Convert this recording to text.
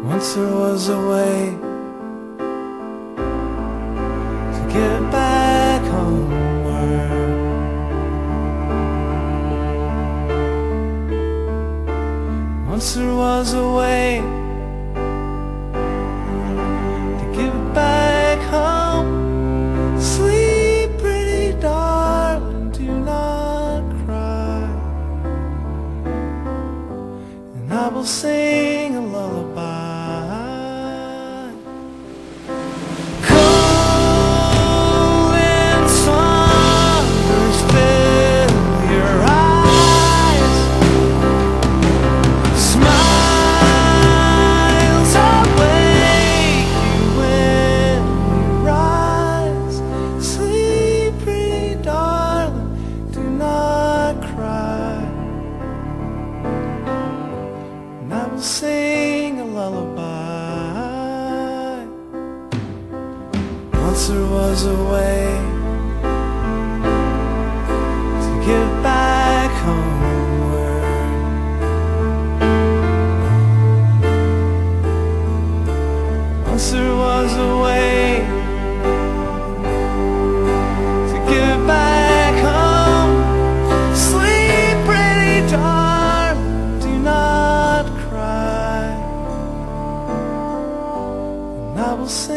Once there was a way to get back homeward. Once there was a way to get back home. Sleep, pretty darling, do not cry, and I will sing a lullaby. Sing a lullaby. Once there was a way to get back homeward. Once there was a way to get back home. Sleep, pretty darling, do not cry. I will sing